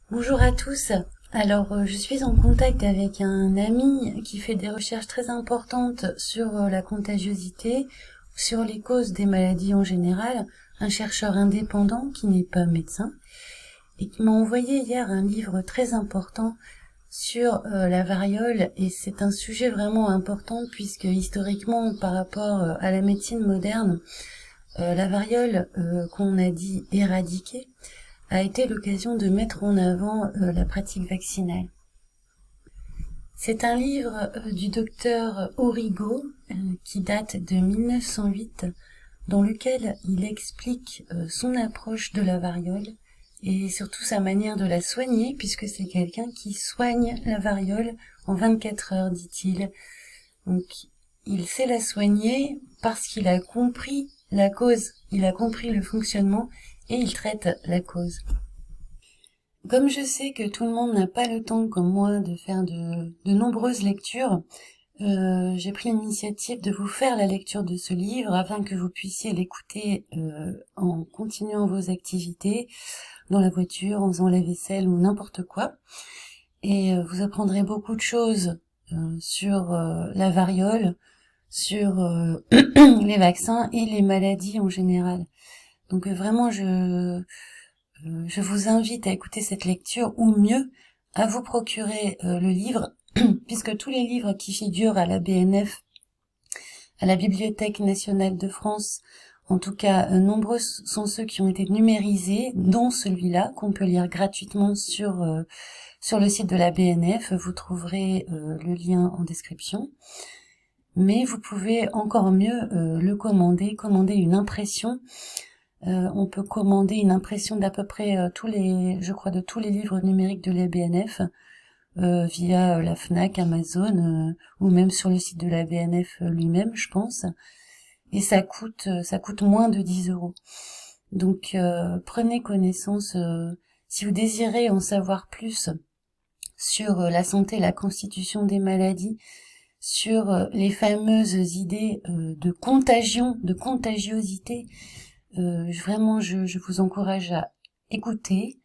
Bonjour à tous. Alors, je suis en contact avec un ami qui fait des recherches très importantes sur la contagiosité, sur les causes des maladies en général, un chercheur indépendant qui n'est pas médecin, et qui m'a envoyé hier un livre très important sur la variole, et c'est un sujet vraiment important puisque historiquement, par rapport à la médecine moderne, la variole qu'on a dit éradiquée, a été l'occasion de mettre en avant la pratique vaccinale. C'est un livre du docteur Origo qui date de 1908, dans lequel il explique son approche de la variole et surtout sa manière de la soigner, puisque c'est quelqu'un qui soigne la variole en 24 heures, dit-il. Donc, il sait la soigner parce qu'il a compris la cause, il a compris le fonctionnement et il traite la cause. Comme je sais que tout le monde n'a pas le temps comme moi de faire de nombreuses lectures, j'ai pris l'initiative de vous faire la lecture de ce livre afin que vous puissiez l'écouter en continuant vos activités, dans la voiture, en faisant la vaisselle ou n'importe quoi. Et vous apprendrez beaucoup de choses sur la variole, sur les vaccins et les maladies en général. Donc vraiment, je vous invite à écouter cette lecture, ou mieux, à vous procurer le livre, puisque tous les livres qui figurent à la BNF, à la Bibliothèque nationale de France, en tout cas nombreux sont ceux qui ont été numérisés, dont celui-là, qu'on peut lire gratuitement sur le site de la BNF. Vous trouverez le lien en description. Mais vous pouvez encore mieux le commander une impression. On peut commander une impression d'à peu près de tous les livres numériques de la BNF via la Fnac, Amazon ou même sur le site de la BNF lui-même, je pense. Et ça coûte moins de 10 €. Donc prenez connaissance si vous désirez en savoir plus sur la santé, la constitution des maladies, sur les fameuses idées de contagion, de contagiosité. Vraiment, je vous encourage à écouter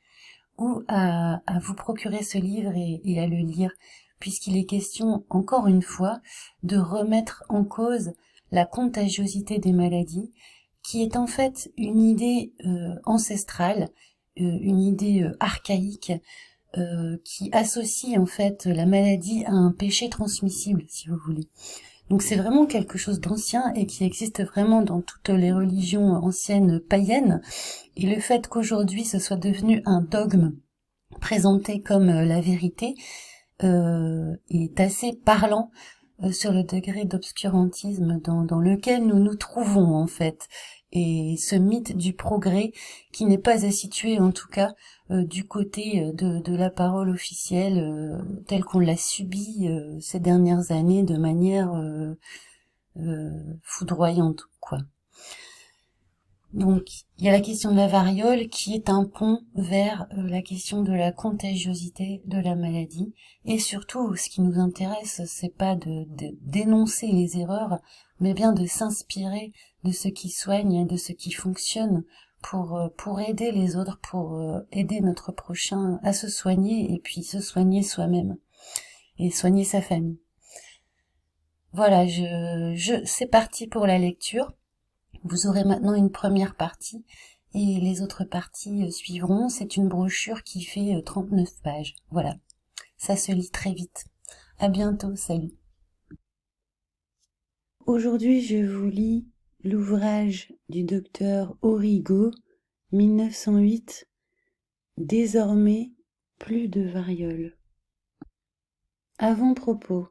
ou à vous procurer ce livre et à le lire, puisqu'il est question, encore une fois, de remettre en cause la contagiosité des maladies, qui est en fait une idée ancestrale, une idée archaïque, qui associe en fait la maladie à un péché transmissible, si vous voulez. Donc c'est vraiment quelque chose d'ancien et qui existe vraiment dans toutes les religions anciennes païennes. Et le fait qu'aujourd'hui ce soit devenu un dogme présenté comme la vérité est assez parlant sur le degré d'obscurantisme dans lequel nous nous trouvons en fait. Et ce mythe du progrès qui n'est pas à situer en tout cas du côté de la parole officielle telle qu'on l'a subie ces dernières années de manière foudroyante, quoi. Donc, il y a la question de la variole qui est un pont vers la question de la contagiosité de la maladie. Et surtout, ce qui nous intéresse, c'est pas de dénoncer les erreurs, mais bien de s'inspirer de ce qui soigne et de ce qui fonctionne pour aider les autres, pour aider notre prochain à se soigner et puis se soigner soi-même et soigner sa famille. Voilà, c'est parti pour la lecture. Vous aurez maintenant une première partie et les autres parties suivront. C'est une brochure qui fait 39 pages. Voilà, ça se lit très vite. À bientôt, salut. Aujourd'hui, je vous lis l'ouvrage du docteur Origo, 1908, Désormais, plus de variole. Avant-propos.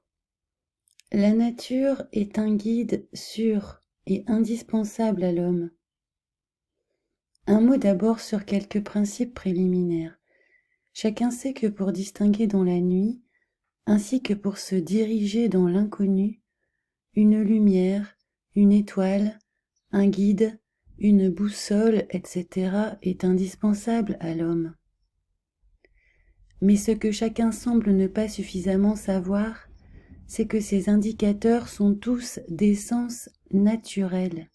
La nature est un guide sûr et indispensable à l'homme. Un mot d'abord sur quelques principes préliminaires. Chacun sait que pour distinguer dans la nuit, ainsi que pour se diriger dans l'inconnu, une lumière, une étoile, un guide, une boussole, etc. est indispensable à l'homme. Mais ce que chacun semble ne pas suffisamment savoir, c'est que ces indicateurs sont tous d'essence naturelle,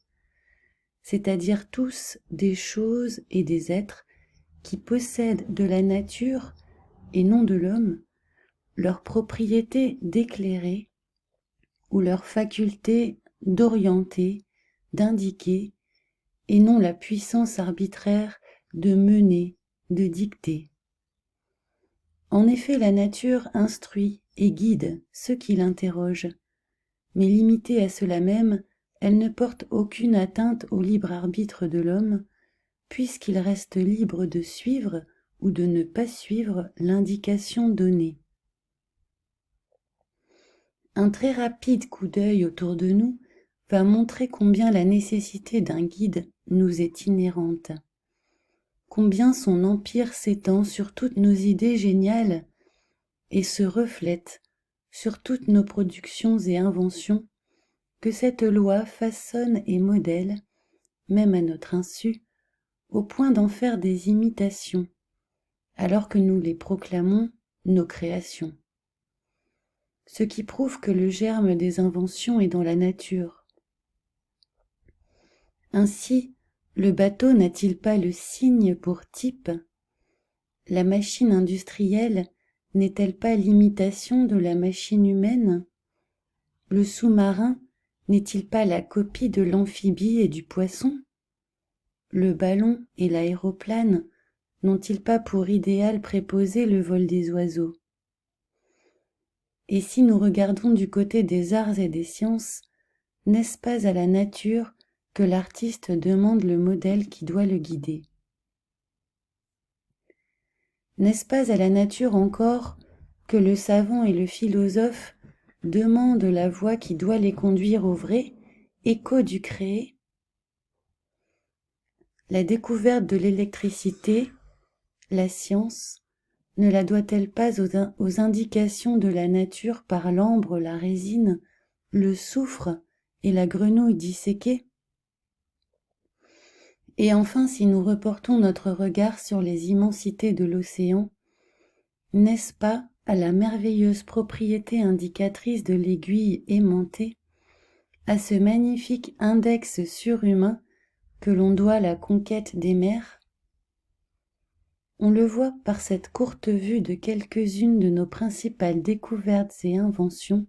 c'est-à-dire tous des choses et des êtres qui possèdent de la nature et non de l'homme, leur propriété d'éclairer ou leur faculté d'orienter, d'indiquer, et non la puissance arbitraire de mener, de dicter. En effet, la nature instruit et guide ceux qui l'interrogent, mais limitée à cela même, elle ne porte aucune atteinte au libre arbitre de l'homme, puisqu'il reste libre de suivre ou de ne pas suivre l'indication donnée. Un très rapide coup d'œil autour de nous va montrer combien la nécessité d'un guide nous est inhérente, combien son empire s'étend sur toutes nos idées géniales et se reflète sur toutes nos productions et inventions, que cette loi façonne et modèle, même à notre insu, au point d'en faire des imitations, alors que nous les proclamons nos créations. Ce qui prouve que le germe des inventions est dans la nature. Ainsi, le bateau n'a-t-il pas le cygne pour type? La machine industrielle n'est-elle pas l'imitation de la machine humaine? Le sous-marin n'est-il pas la copie de l'amphibie et du poisson? Le ballon et l'aéroplane n'ont-ils pas pour idéal préposé le vol des oiseaux? Et si nous regardons du côté des arts et des sciences, n'est-ce pas à la nature que l'artiste demande le modèle qui doit le guider? N'est-ce pas à la nature encore que le savant et le philosophe demandent la voie qui doit les conduire au vrai, écho du créé? La découverte de l'électricité, la science, ne la doit-elle pas aux indications de la nature par l'ambre, la résine, le soufre et la grenouille disséquée? Et enfin, si nous reportons notre regard sur les immensités de l'océan, n'est-ce pas à la merveilleuse propriété indicatrice de l'aiguille aimantée, à ce magnifique index surhumain que l'on doit la conquête des mers? On le voit par cette courte vue de quelques-unes de nos principales découvertes et inventions,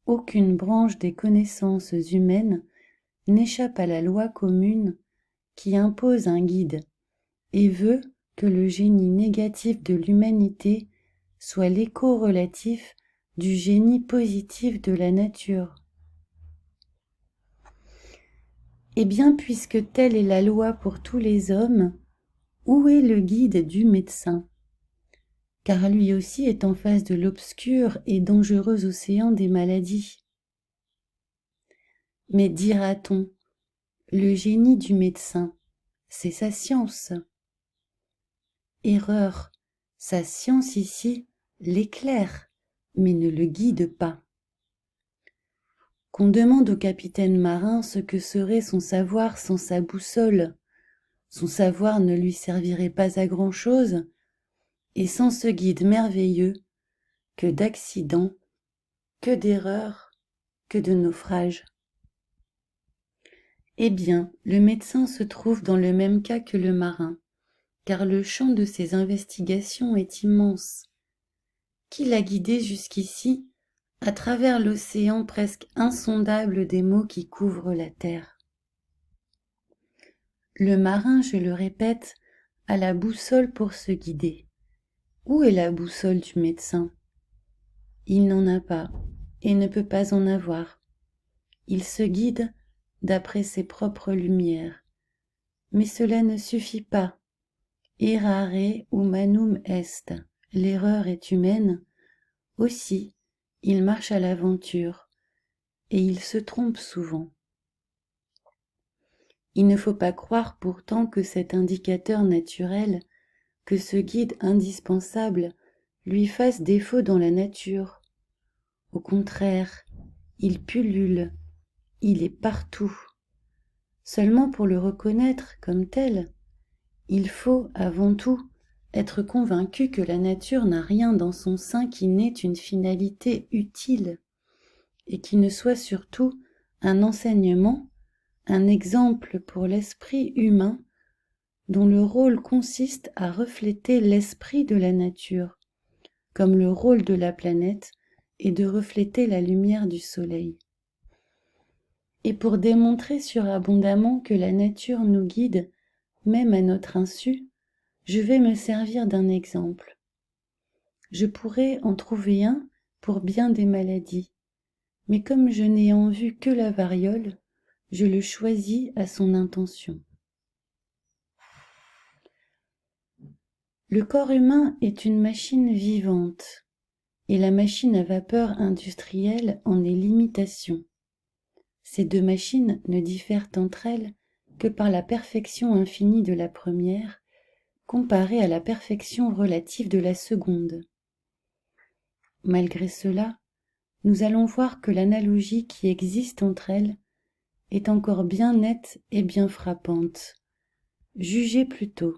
aucune branche des connaissances humaines n'échappe à la loi commune qui impose un guide et veut que le génie négatif de l'humanité soit l'écho relatif du génie positif de la nature. Eh bien, puisque telle est la loi pour tous les hommes, où est le guide du médecin? Car lui aussi est en face de l'obscur et dangereux océan des maladies. Mais dira-t-on, le génie du médecin, c'est sa science. Erreur, sa science ici l'éclaire, mais ne le guide pas. Qu'on demande au capitaine marin ce que serait son savoir sans sa boussole, son savoir ne lui servirait pas à grand-chose, et sans ce guide merveilleux, que d'accidents, que d'erreurs, que de naufrages. Eh bien, le médecin se trouve dans le même cas que le marin, car le champ de ses investigations est immense. Qui l'a guidé jusqu'ici, à travers l'océan presque insondable des maux qui couvrent la terre? Le marin, je le répète, a la boussole pour se guider. Où est la boussole du médecin? Il n'en a pas, et ne peut pas en avoir. Il se guide d'après ses propres lumières. Mais cela ne suffit pas. Errare humanum est, l'erreur est humaine. Aussi, il marche à l'aventure, et il se trompe souvent. Il ne faut pas croire pourtant que cet indicateur naturel, que ce guide indispensable, lui fasse défaut dans la nature. Au contraire, il pullule, il est partout. Seulement pour le reconnaître comme tel, il faut, avant tout, être convaincu que la nature n'a rien dans son sein qui n'ait une finalité utile, et qui ne soit surtout un enseignement, un exemple pour l'esprit humain, dont le rôle consiste à refléter l'esprit de la nature, comme le rôle de la planète est de refléter la lumière du soleil. Et pour démontrer surabondamment que la nature nous guide, même à notre insu, je vais me servir d'un exemple. Je pourrais en trouver un pour bien des maladies, mais comme je n'ai en vue que la variole, je le choisis à son intention. Le corps humain est une machine vivante, et la machine à vapeur industrielle en est l'imitation. Ces deux machines ne diffèrent entre elles que par la perfection infinie de la première, comparée à la perfection relative de la seconde. Malgré cela, nous allons voir que l'analogie qui existe entre elles est encore bien nette et bien frappante. Jugez plutôt.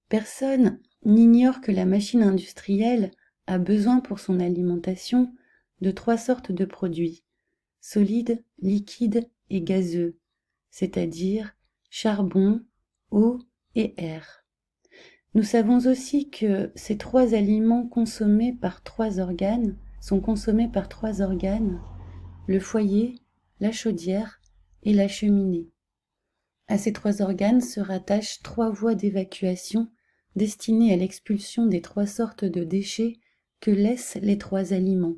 Personne n'ignore que la machine industrielle a besoin pour son alimentation de 3 sortes de produits, solides, liquides et gazeux, c'est-à-dire charbon, eau et air. Nous savons aussi que ces 3 aliments sont consommés par 3 organes, le foyer, la chaudière et la cheminée. À ces 3 organes se rattachent 3 voies d'évacuation destinées à l'expulsion des 3 sortes de déchets que laissent les 3 aliments.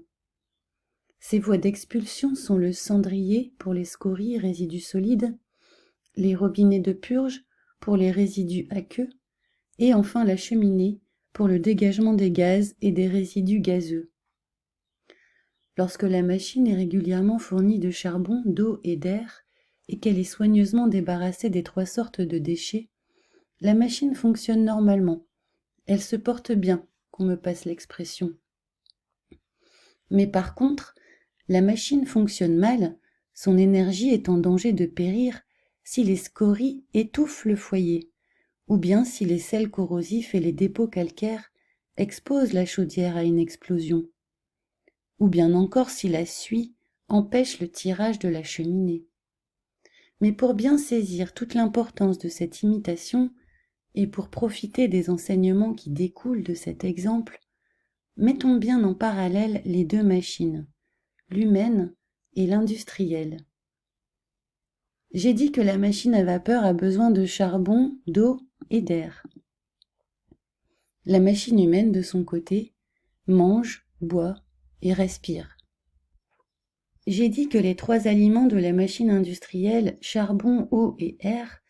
Ces voies d'expulsion sont le cendrier pour les scories, résidus solides, les robinets de purge pour les résidus aqueux, et enfin la cheminée pour le dégagement des gaz et des résidus gazeux. Lorsque la machine est régulièrement fournie de charbon, d'eau et d'air, et qu'elle est soigneusement débarrassée des 3 sortes de déchets, la machine fonctionne normalement. Elle se porte bien, qu'on me passe l'expression. Mais par contre, la machine fonctionne mal, son énergie est en danger de périr si les scories étouffent le foyer, ou bien si les sels corrosifs et les dépôts calcaires exposent la chaudière à une explosion, ou bien encore si la suie empêche le tirage de la cheminée. Mais pour bien saisir toute l'importance de cette imitation, et pour profiter des enseignements qui découlent de cet exemple, mettons bien en parallèle les 2 machines, l'humaine et l'industrielle. J'ai dit que la machine à vapeur a besoin de charbon, d'eau et d'air. La machine humaine, de son côté, mange, boit et respire. J'ai dit que les 3 aliments de la machine industrielle, charbon, eau et air,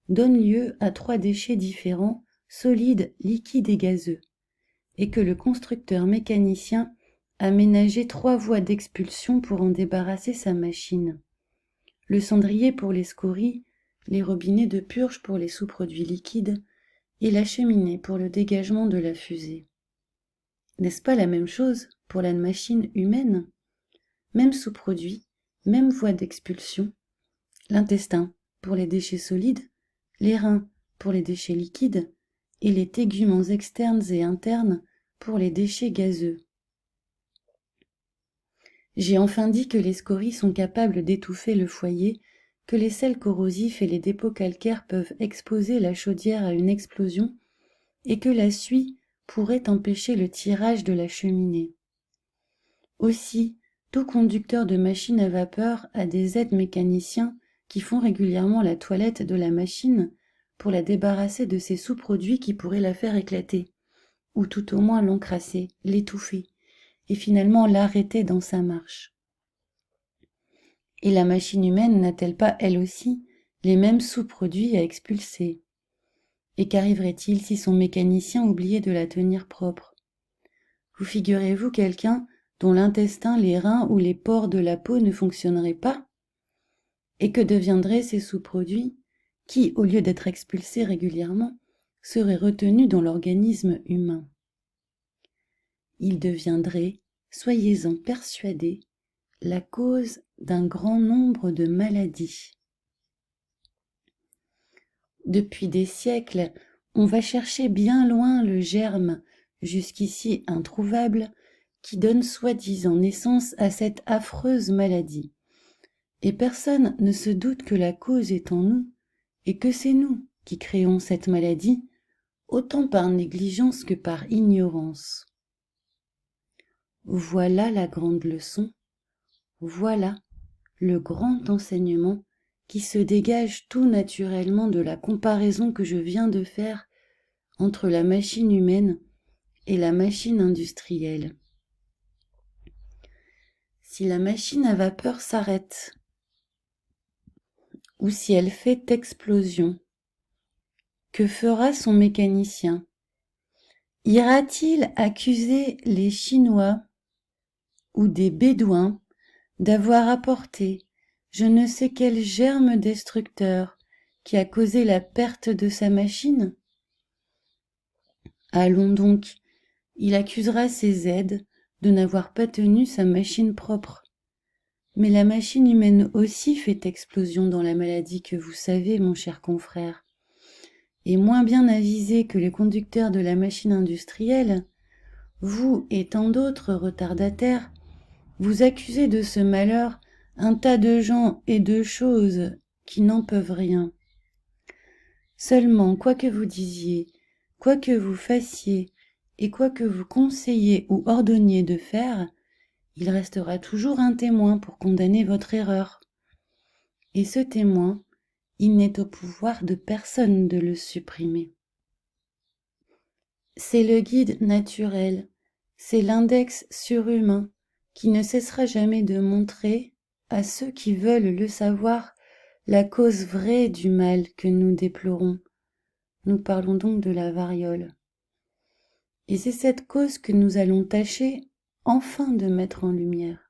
donnent lieu à 3 déchets différents, solides, liquides et gazeux, et que le constructeur mécanicien a ménagé 3 voies d'expulsion pour en débarrasser sa machine. Le cendrier pour les scories, les robinets de purge pour les sous-produits liquides, et la cheminée pour le dégagement de la fusée. N'est-ce pas la même chose pour la machine humaine? Même sous-produit, même voie d'expulsion, l'intestin pour les déchets solides, les reins pour les déchets liquides et les téguments externes et internes pour les déchets gazeux. J'ai enfin dit que les scories sont capables d'étouffer le foyer, que les sels corrosifs et les dépôts calcaires peuvent exposer la chaudière à une explosion et que la suie pourrait empêcher le tirage de la cheminée. Aussi, tout conducteur de machine à vapeur a des aides mécaniciens qui font régulièrement la toilette de la machine pour la débarrasser de ces sous-produits qui pourraient la faire éclater, ou tout au moins l'encrasser, l'étouffer, et finalement l'arrêter dans sa marche. Et la machine humaine n'a-t-elle pas, elle aussi, les mêmes sous-produits à expulser? Et qu'arriverait-il si son mécanicien oubliait de la tenir propre? Vous figurez-vous quelqu'un dont l'intestin, les reins ou les pores de la peau ne fonctionneraient pas? Et que deviendraient ces sous-produits qui, au lieu d'être expulsés régulièrement, seraient retenus dans l'organisme humain? Ils deviendraient, soyez-en persuadés, la cause d'un grand nombre de maladies. Depuis des siècles, on va chercher bien loin le germe, jusqu'ici introuvable, qui donne soi-disant naissance à cette affreuse maladie. Et personne ne se doute que la cause est en nous, et que c'est nous qui créons cette maladie, autant par négligence que par ignorance. Voilà la grande leçon, voilà le grand enseignement qui se dégage tout naturellement de la comparaison que je viens de faire entre la machine humaine et la machine industrielle. Si la machine à vapeur s'arrête, ou si elle fait explosion, que fera son mécanicien? Ira-t-il accuser les Chinois ou des Bédouins d'avoir apporté je ne sais quel germe destructeur qui a causé la perte de sa machine? Allons donc, il accusera ses aides de n'avoir pas tenu sa machine propre. Mais la machine humaine aussi fait explosion dans la maladie que vous savez, mon cher confrère. Et moins bien avisé que les conducteurs de la machine industrielle, vous et tant d'autres retardataires, vous accusez de ce malheur un tas de gens et de choses qui n'en peuvent rien. Seulement, quoi que vous disiez, quoi que vous fassiez, et quoi que vous conseilliez ou ordonniez de faire, il restera toujours un témoin pour condamner votre erreur. Et ce témoin, il n'est au pouvoir de personne de le supprimer. C'est le guide naturel, c'est l'index surhumain qui ne cessera jamais de montrer à ceux qui veulent le savoir la cause vraie du mal que nous déplorons. Nous parlons donc de la variole. Et c'est cette cause que nous allons tâcher enfin de mettre en lumière.